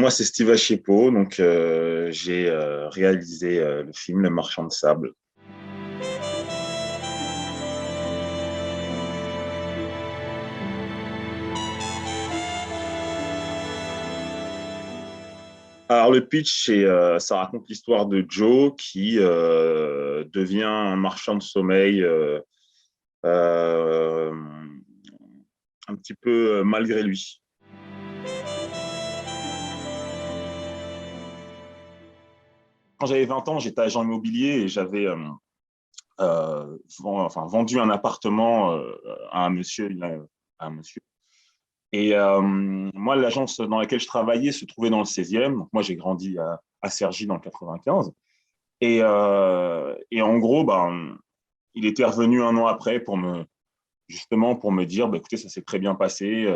Moi, c'est Steve Achipo, donc j'ai réalisé le film Le Marchand de sable. Alors, le pitch, ça raconte l'histoire de Joe qui devient un marchand de sommeil euh, un petit peu malgré lui. Quand j'avais 20 ans, j'étais agent immobilier et j'avais vendu un appartement à un monsieur. À un monsieur. Et moi, l'agence dans laquelle je travaillais se trouvait dans le 16e. Donc, moi, j'ai grandi à Cergy dans le 95. Et en gros, ben, il était revenu un an après justement pour me dire, bah, écoutez, ça s'est très bien passé.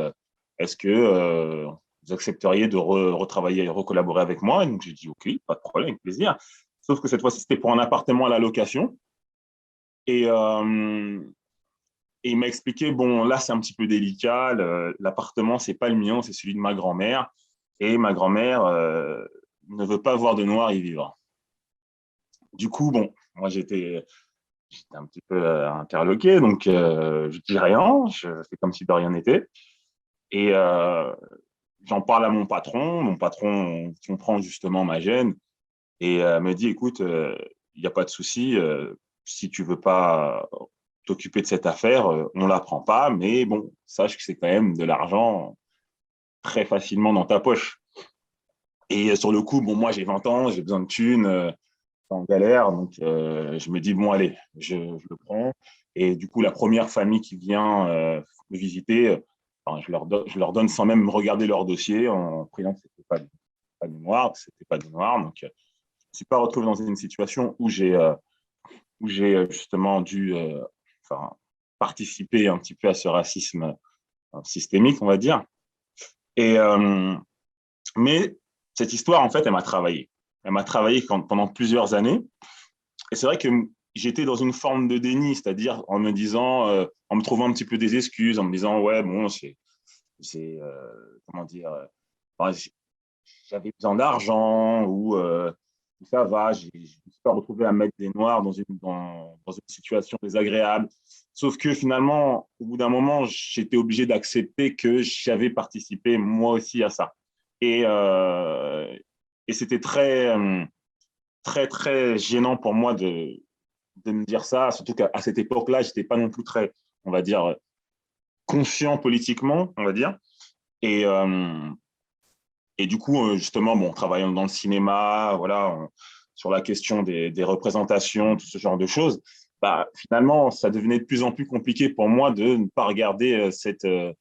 Est-ce que vous accepteriez de retravailler, recollaborer avec moi? Et donc, j'ai dit, OK, pas de problème, avec plaisir. Sauf que cette fois-ci, c'était pour un appartement à la location. Et, et il m'a expliqué, bon, là, c'est un petit peu délicat. L'appartement, c'est pas le mien, c'est celui de ma grand-mère. Et ma grand-mère ne veut pas voir de noir y vivre. Du coup, bon, moi, j'étais un petit peu interloqué, donc je dis rien, je fais comme si de rien n'était. Et j'en parle à mon patron. Mon patron comprend justement ma gêne et me dit, écoute, il n'y a pas de souci, si tu veux pas t'occuper de cette affaire, on la prend pas, mais bon, sache que c'est quand même de l'argent très facilement dans ta poche. Et sur le coup, bon, moi j'ai 20 ans, j'ai besoin de thunes, en galère, donc je me dis, bon, allez, je le prends. Et du coup, la première famille qui vient me visiter, enfin, je leur donne sans même regarder leur dossier en priant que ce n'était pas du noir, que c'était pas du noir. Donc, je ne me suis pas retrouvé dans une situation où j'ai justement dû enfin, participer un petit peu à ce racisme systémique, on va dire. Et, mais cette histoire, en fait, elle m'a travaillé. Elle m'a travaillé pendant plusieurs années. Et c'est vrai que j'étais dans une forme de déni, c'est-à-dire en me disant, en me trouvant un petit peu des excuses, en me disant, ouais, bon, comment dire, j'avais besoin d'argent ou ça va, je me suis pas retrouvé à mettre des noirs dans une situation désagréable. Sauf que finalement, au bout d'un moment, j'étais obligé d'accepter que j'avais participé moi aussi à ça. Et, euh, et c'était très, très gênant pour moi de me dire ça, surtout qu'à cette époque-là, je n'étais pas non plus très, on va dire, conscient politiquement, on va dire. Et, euh, et du coup, justement, bon, travaillant dans le cinéma, voilà, sur la question des représentations, tout ce genre de choses, bah, finalement, ça devenait de plus en plus compliqué pour moi de ne pas regarder cette, euh,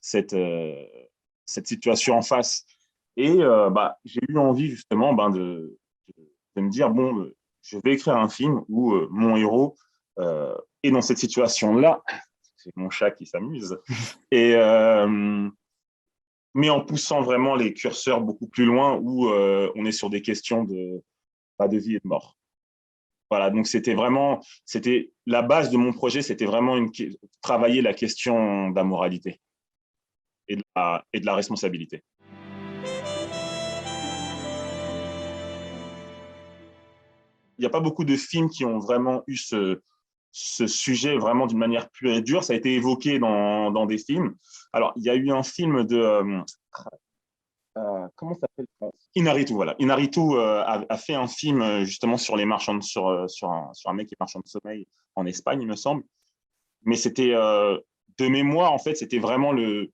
cette situation en face. Et bah, j'ai eu envie, justement, de me dire, bon, je vais écrire un film où mon héros est dans cette situation-là. C'est mon chat qui s'amuse. Et, mais en poussant vraiment les curseurs beaucoup plus loin où on est sur des questions pas de vie et de mort. Voilà, donc c'était la base de mon projet, c'était vraiment travailler la question de la moralité et de la responsabilité. Il n'y a pas beaucoup de films qui ont vraiment eu ce sujet vraiment d'une manière pure et dure. Ça a été évoqué dans des films. Alors, il y a eu un film de comment ça s'appelle? Inaritu, voilà. Inaritu a fait un film justement sur les marchands sur un mec qui est marchand de sommeil en Espagne, il me semble. Mais c'était de mémoire, en fait, c'était vraiment le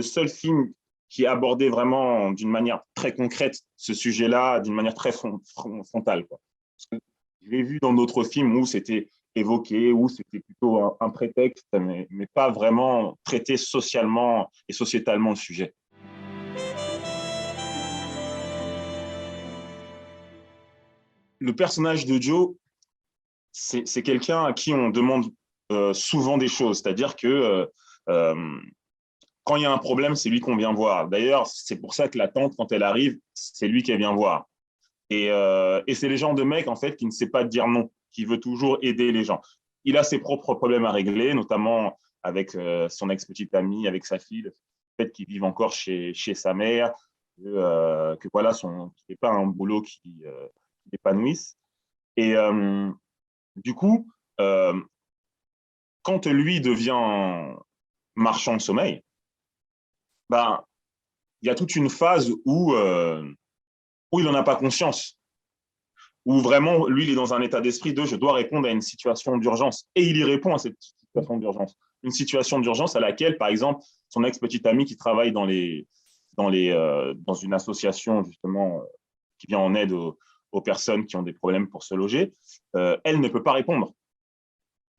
seul film qui abordait vraiment d'une manière très concrète ce sujet-là, d'une manière très frontale, quoi. Parce que je l'ai vu dans d'autres films où c'était évoqué, où c'était plutôt un prétexte, mais pas vraiment traité socialement et sociétalement le sujet. Le personnage de Joe, c'est quelqu'un à qui on demande souvent des choses. C'est-à-dire que euh, quand il y a un problème, c'est lui qu'on vient voir. D'ailleurs, c'est pour ça que la tante, quand elle arrive, c'est lui qu'elle vient voir. Et c'est les genres de mec, en fait, qui ne sait pas dire non, qui veut toujours aider les gens. Il a ses propres problèmes à régler, notamment avec son ex-petite amie, avec sa fille, le fait qu'ils vivent encore chez sa mère. que voilà, qu'il n'ait pas un boulot qui l'épanouisse. Et du coup, euh, quand lui devient marchand de sommeil, ben, il y a toute une phase où il n'en a pas conscience, où vraiment, lui, il est dans un état d'esprit de je dois répondre à une situation d'urgence. Et il y répond à cette situation d'urgence. Une situation d'urgence à laquelle, par exemple, son ex-petite amie qui travaille dans une association, justement, qui vient en aide aux personnes qui ont des problèmes pour se loger, elle ne peut pas répondre.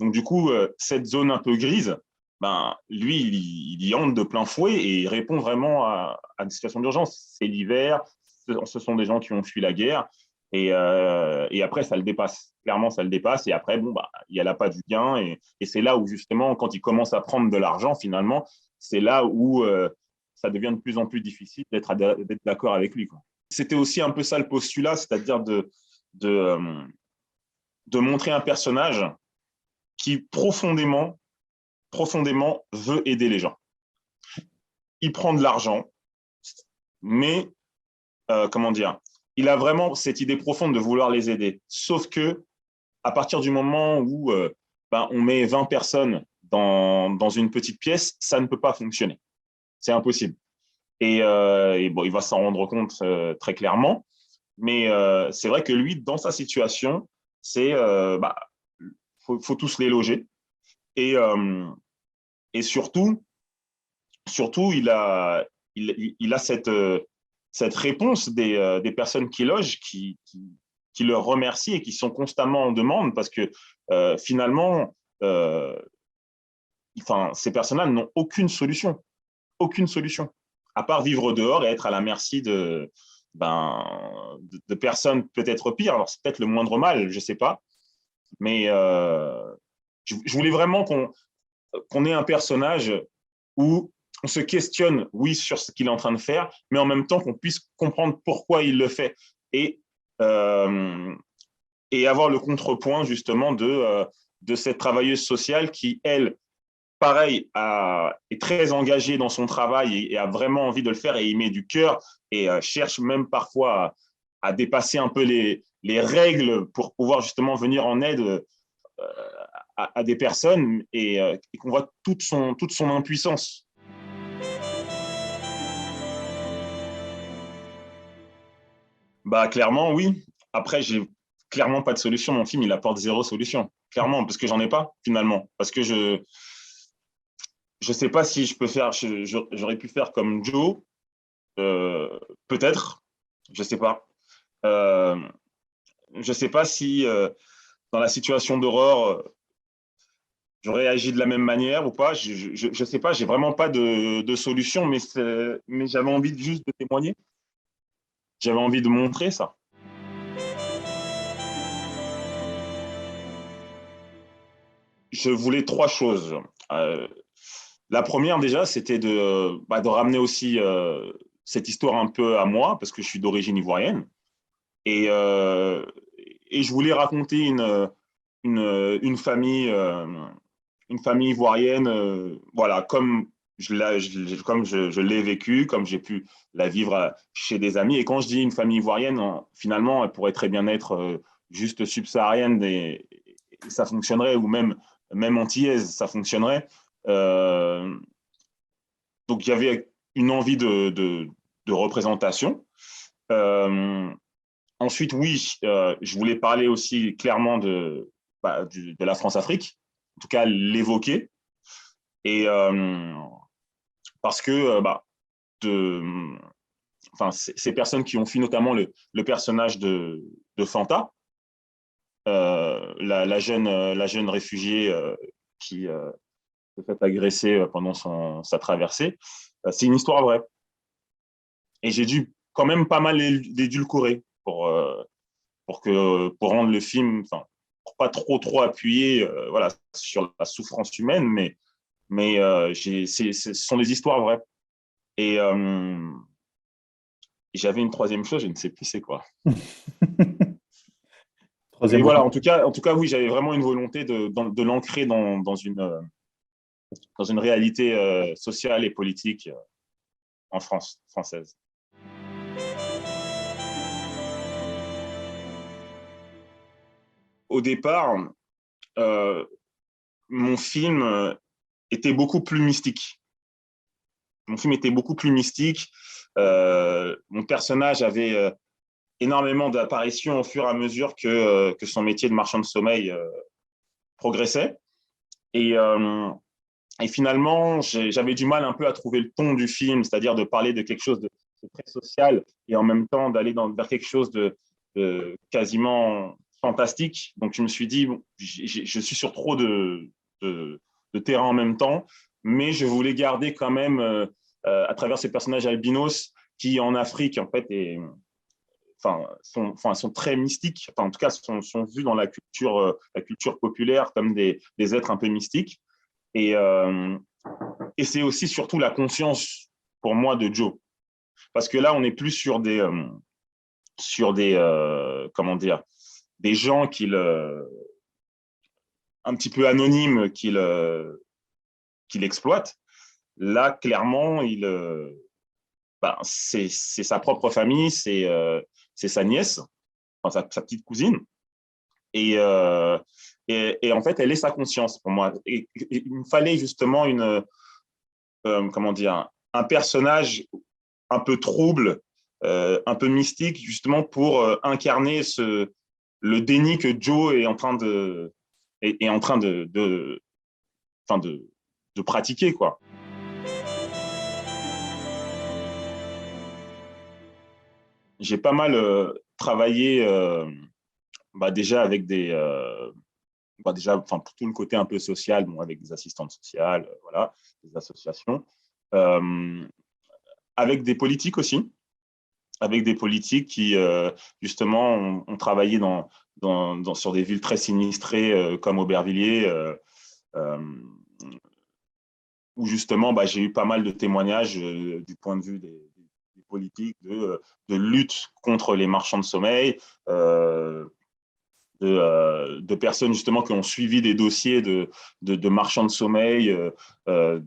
Donc, du coup, cette zone un peu grise, ben, lui, il y entre de plein fouet et il répond vraiment à une situation d'urgence. C'est l'hiver, ce sont des gens qui ont fui la guerre et après, ça le dépasse. Clairement, ça le dépasse et après, bon, bah, il n'y a pas du gain et c'est là où, justement, quand il commence à prendre de l'argent, finalement, c'est là où ça devient de plus en plus difficile d'être d'accord avec lui, quoi. C'était aussi un peu ça le postulat, c'est-à-dire de, euh, de montrer un personnage qui profondément veut aider les gens. Il prend de l'argent, mais comment dire, il a vraiment cette idée profonde de vouloir les aider. Sauf que à partir du moment où on met 20 personnes dans une petite pièce, ça ne peut pas fonctionner. C'est impossible. Et bon, il va s'en rendre compte très clairement. Mais c'est vrai que lui, dans sa situation, c'est faut tous les loger. Et, euh, et surtout, il a cette réponse des personnes qui logent, qui le remercient et qui sont constamment en demande parce que finalement, euh, ces personnes-là n'ont aucune solution, à part vivre dehors et être à la merci de personnes peut-être pires. Alors, c'est peut-être le moindre mal, je ne sais pas, mais je voulais vraiment qu'on ait un personnage où on se questionne, oui, sur ce qu'il est en train de faire, mais en même temps qu'on puisse comprendre pourquoi il le fait et, euh, et avoir le contrepoint justement de cette travailleuse sociale qui, elle, pareil, est très engagée dans son travail et a vraiment envie de le faire et y met du cœur et cherche même parfois à dépasser un peu les règles pour pouvoir justement venir en aide à des personnes et qu'on voit toute son impuissance. Bah, clairement, oui. Après, j'ai clairement pas de solution. Mon film, il apporte zéro solution. Clairement, parce que j'en ai pas, finalement. Parce que je sais pas si je peux faire, j'aurais pu faire comme Joe, peut-être, je sais pas. Euh, je sais pas si dans la situation d'horreur, j'aurais agi de la même manière ou pas. Je sais pas, j'ai vraiment pas de solution, mais j'avais envie juste de témoigner. J'avais envie de montrer ça. Je voulais trois choses. Euh, la première, déjà, c'était de ramener aussi cette histoire un peu à moi, parce que je suis d'origine ivoirienne. Et, euh, et je voulais raconter une famille ivoirienne, voilà, comme je l'ai vécu, comme j'ai pu la vivre chez des amis. Et quand je dis une famille ivoirienne, finalement, elle pourrait très bien être juste subsaharienne et ça fonctionnerait, ou même antillaise, ça fonctionnerait. Euh, donc, il y avait une envie de représentation. Euh, Ensuite, oui, je voulais parler aussi clairement de la France-Afrique, en tout cas l'évoquer, et parce que de, ces personnes qui ont fui, notamment le personnage de Fanta, la jeune réfugiée qui s'est fait agresser pendant sa traversée, c'est une histoire vraie. Et j'ai dû quand même pas mal l'édulcorer pour rendre le film, enfin, pour pas trop appuyer voilà, sur la souffrance humaine, mais ce sont des histoires vraies. Et j'avais une troisième chose, je ne sais plus c'est quoi. Mais Troisième voilà, round. en tout cas oui, j'avais vraiment une volonté de l'ancrer dans une réalité sociale et politique en France, française. au départ, mon film était beaucoup plus mystique. Mon film était beaucoup plus mystique. Mon personnage avait énormément d'apparitions au fur et à mesure que son métier de marchand de sommeil progressait. Et, et finalement, j'avais du mal un peu à trouver le ton du film, c'est-à-dire de parler de quelque chose de très social et en même temps d'aller vers quelque chose de quasiment fantastique. Donc, je me suis dit, bon, je suis sur trop de terrain en même temps, mais je voulais garder quand même, à travers ces personnages albinos qui, en Afrique, en fait, sont très mystiques, enfin, en tout cas, sont vus dans la culture populaire comme des êtres un peu mystiques. Et c'est aussi surtout la conscience pour moi de Joe. Parce que là, on n'est plus sur des comment dire, des gens un petit peu anonymes qu'il exploite. Là, clairement, c'est sa propre famille, c'est sa nièce, enfin, sa petite cousine. Et, et en fait, elle est sa conscience pour moi. Et il me fallait justement comment dire, un personnage un peu trouble, un peu mystique, justement pour incarner le déni que Joe est en train enfin de pratiquer, quoi. J'ai pas mal travaillé déjà avec déjà, enfin, pour tout le côté un peu social, bon, avec des assistantes sociales, voilà, des associations, euh, avec des politiques aussi, avec des politiques qui, justement, ont travaillé sur des villes très sinistrées comme Aubervilliers, euh, où justement, j'ai eu pas mal de témoignages du point de vue des politiques de lutte contre les marchands de sommeil, de personnes justement qui ont suivi des dossiers de marchands de sommeil au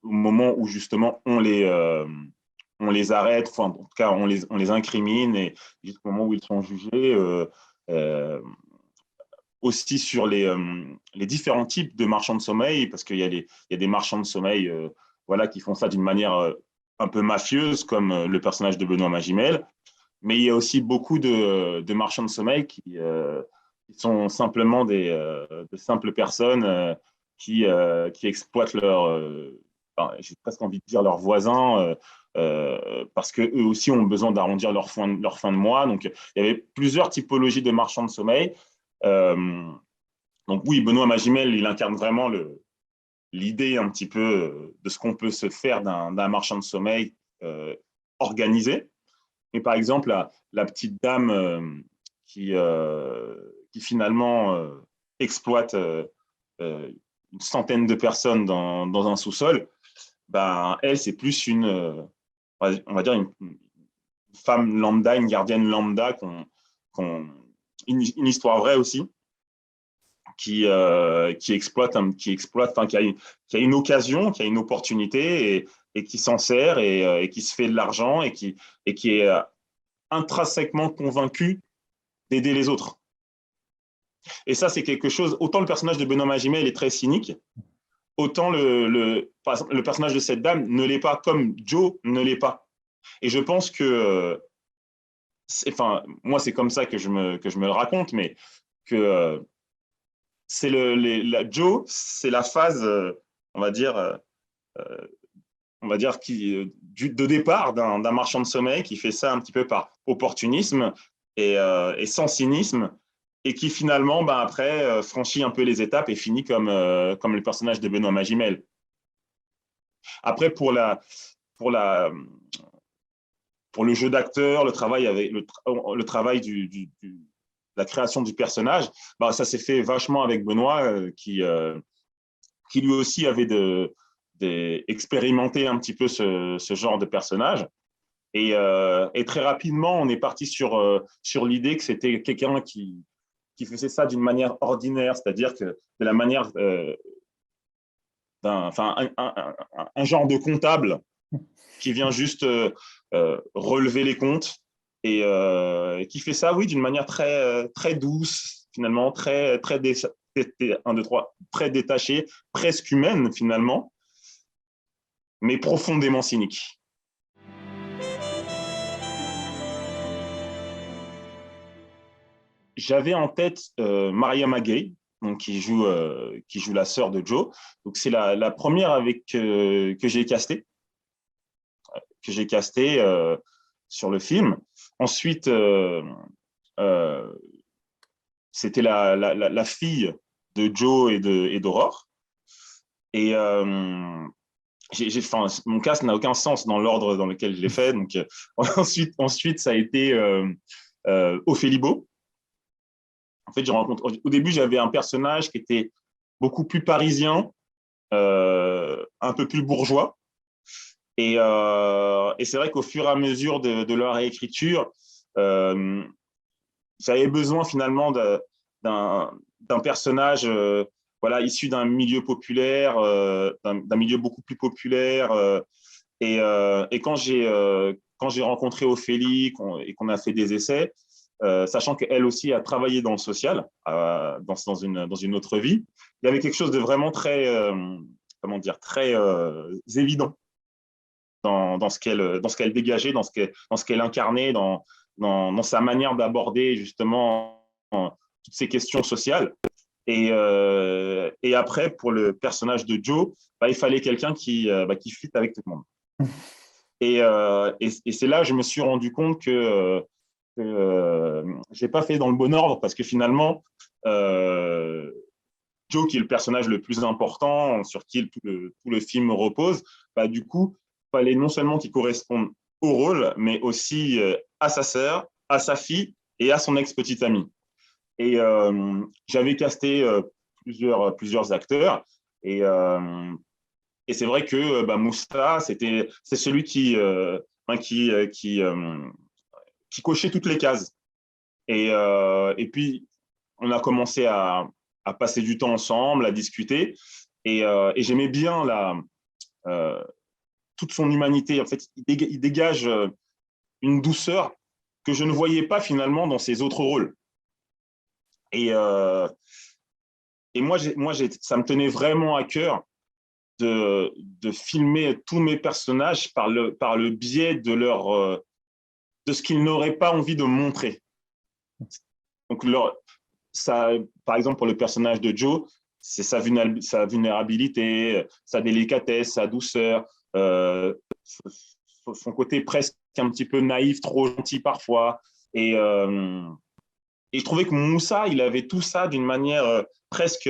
moment où justement on les arrête, enfin, en tout cas on les incrimine et jusqu'au moment où ils sont jugés. Aussi sur les différents types de marchands de sommeil, parce qu'il y a des marchands de sommeil voilà, qui font ça d'une manière un peu mafieuse, comme le personnage de Benoît Magimel. Mais il y a aussi beaucoup de marchands de sommeil qui sont simplement de simples personnes qui exploitent enfin, j'ai presque envie de dire leurs voisins, parce qu'eux aussi ont besoin d'arrondir leur fin de mois. Donc, il y avait plusieurs typologies de marchands de sommeil. Euh, donc oui, Benoît Magimel, il incarne vraiment l'idée un petit peu de ce qu'on peut se faire d'un marchand de sommeil organisé. Mais par exemple, la petite dame qui finalement exploite une centaine de personnes dans un sous-sol, elle, c'est plus on va dire une femme lambda, une gardienne lambda, une histoire vraie aussi, qui exploite, enfin, qui a une occasion, qui a une opportunité et qui s'en sert et qui se fait de l'argent et qui est intrinsèquement convaincu d'aider les autres. Et ça, c'est quelque chose, autant le personnage de Benoît Magimel est très cynique, autant par exemple, le personnage de cette dame ne l'est pas, comme Joe ne l'est pas. Et je pense que, enfin, moi, c'est comme ça que je me le raconte, mais que Joe, c'est la phase, on va dire, de départ d'un marchand de sommeil qui fait ça un petit peu par opportunisme et sans cynisme, et qui finalement, après, franchit un peu les étapes et finit comme le personnage de Benoît Magimel. Après, pour la, pour le jeu d'acteur, le travail avec le travail de la création du personnage, ça s'est fait vachement avec Benoît, qui lui aussi avait expérimenté un petit peu ce genre de personnage. Et très rapidement, on est parti sur l'idée que c'était quelqu'un qui faisait ça d'une manière ordinaire, c'est-à-dire que de la manière enfin, un genre de comptable qui vient juste relever les comptes et qui fait ça, oui, d'une manière très, très douce, finalement, un, deux, trois, très détachée, presque humaine, finalement, mais profondément cynique. J'avais en tête Maria Magay, donc qui joue la sœur de Joe. Donc c'est la première que j'ai castée sur le film. Ensuite, c'était la fille de Joe et d'Aurore. Et mon cast n'a aucun sens dans l'ordre dans lequel je l'ai fait. Donc ensuite, ça a été Ophélie Beau. En fait, au début, j'avais un personnage qui était beaucoup plus parisien, un peu plus bourgeois. Et c'est vrai qu'au fur et à mesure de leur réécriture, j'avais besoin finalement d'un personnage voilà, issu d'un milieu populaire, d'un milieu beaucoup plus populaire. Et quand j'ai rencontré Ophélie et qu'on a fait des essais, sachant qu'elle aussi a travaillé dans le social, dans une autre vie, il y avait quelque chose de vraiment très, comment dire, très évident dans ce qu'elle dégageait, dans ce qu'elle incarnait, dans sa manière d'aborder justement toutes ces questions sociales. Et après, pour le personnage de Joe, il fallait quelqu'un qui fit avec tout le monde. Et c'est là que je me suis rendu compte que je n'ai pas fait dans le bon ordre, parce que finalement, Joe, qui est le personnage le plus important, sur qui tout le film repose, du coup, il fallait non seulement qu'il corresponde au rôle, mais aussi à sa sœur, à sa fille et à son ex-petite amie. Et j'avais casté plusieurs acteurs. Et c'est vrai que Moussa, c'est celui qui cochait toutes les cases. Et puis, on a commencé à passer du temps ensemble, à discuter. Et j'aimais bien toute son humanité. En fait, il dégage une douceur que je ne voyais pas finalement dans ses autres rôles. Et moi, ça me tenait vraiment à cœur de filmer tous mes personnages par le biais de ce qu'ils n'auraient pas envie de montrer. Donc, par exemple, pour le personnage de Joe, c'est sa vulnérabilité, sa délicatesse, sa douceur, son côté presque un petit peu naïf, trop gentil parfois. Et je trouvais que Moussa, il avait tout ça d'une manière presque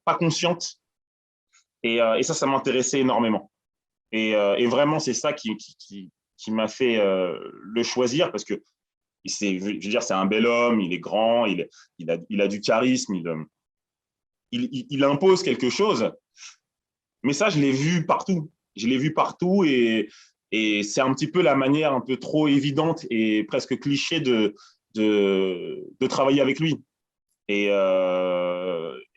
pas consciente. Et ça m'intéressait énormément. Et vraiment, c'est ça qui m'a fait le choisir, parce que je veux dire, c'est un bel homme, il est grand, il a du charisme, il impose quelque chose. Mais ça, je l'ai vu partout. Je l'ai vu partout, et c'est un petit peu la manière un peu trop évidente et presque cliché de travailler avec lui. Et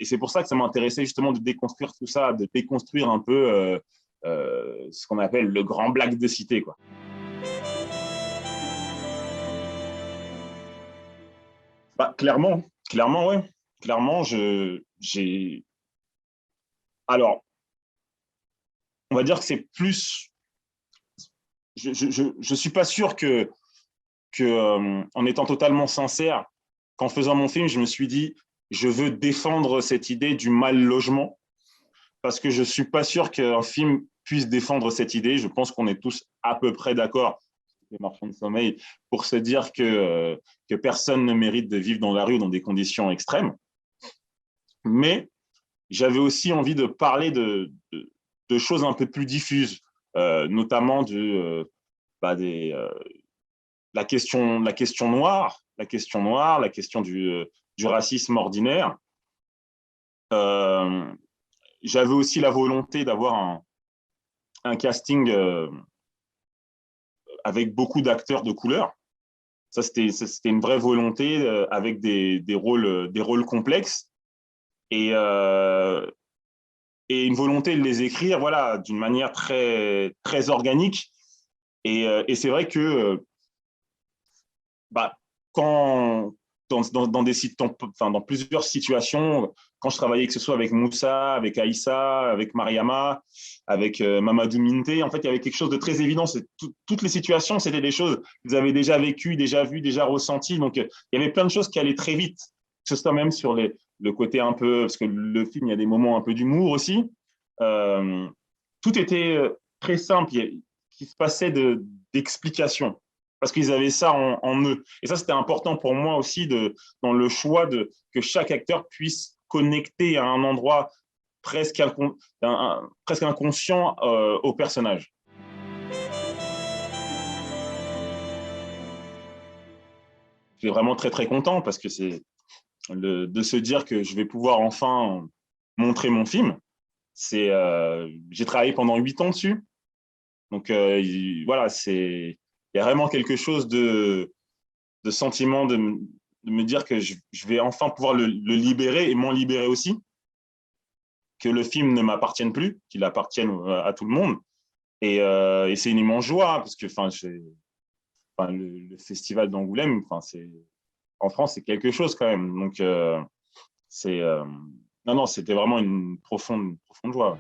c'est pour ça que ça m'intéressait justement de déconstruire tout ça, de déconstruire un peu ce qu'on appelle le grand black de cité, quoi. Clairement, ouais. Clairement, alors, on va dire que c'est plus. Je suis pas sûr que en étant totalement sincère, qu'en faisant mon film, je me suis dit, je veux défendre cette idée du mal logement, parce que je suis pas sûr qu'un film puisse défendre cette idée. Je pense qu'on est tous à peu près d'accord, les marchands de sommeil, pour se dire que personne ne mérite de vivre dans la rue dans des conditions extrêmes. Mais j'avais aussi envie de parler de choses un peu plus diffuses, notamment la question noire, la question du racisme ordinaire. J'avais aussi la volonté d'avoir un casting avec beaucoup d'acteurs de couleur. Ça, c'était une vraie volonté, avec des rôles complexes, et une volonté de les écrire, voilà, d'une manière très, très organique. Et c'est vrai que quand dans plusieurs situations, quand je travaillais, que ce soit avec Moussa, avec Aïssa, avec Mariama, avec Mamadou Minte, en fait, il y avait quelque chose de très évident. Toutes les situations, c'était des choses qu'ils avaient déjà vécues, déjà vues, déjà ressenties. Donc, il y avait plein de choses qui allaient très vite, que ce soit même sur le côté un peu, parce que le film, il y a des moments un peu d'humour aussi. Euh, Tout était très simple, qui se passait d'explications, parce qu'ils avaient ça en eux. Et ça, c'était important pour moi aussi dans le choix que chaque acteur puisse connecter à un endroit presque, presque inconscient au personnage. Je suis vraiment très, très content parce que c'est de se dire que je vais pouvoir enfin montrer mon film. J'ai travaillé pendant 8 ans dessus. Donc voilà, il y a vraiment quelque chose de sentiment de me dire que je vais enfin pouvoir le libérer et m'en libérer aussi, que le film ne m'appartienne plus, qu'il appartienne à tout le monde. Et c'est une immense joie, parce que le festival d'Angoulême, en France, c'est quelque chose quand même. Donc, c'est, non, non, c'était vraiment une profonde, profonde joie.